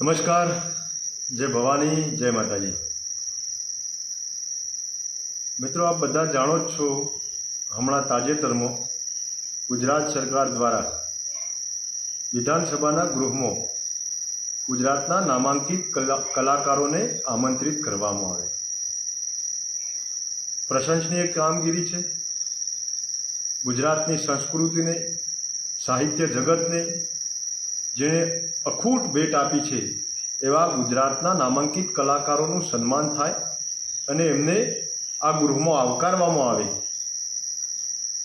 નમસ્કાર, જય ભવાની, જય માતાજી। મિત્રો, આપ બધા જાણો જ છો, હમણાં તાજેતરમાં ગુજરાત સરકાર દ્વારા વિધાનસભાના ગૃહમાં ગુજરાતના નામાંકિત કલાકારોને આમંત્રિત કરવામાં આવે। પ્રશંસનીય કામગીરી છે। ગુજરાતની સંસ્કૃતિને, સાહિત્ય જગતને જેણે અખૂટ ભેટ આપી છે એવા ગુજરાતના નામાંકિત કલાકારોનું સન્માન થાય અને એમને આ ગૃહમાં આવકારવામાં આવે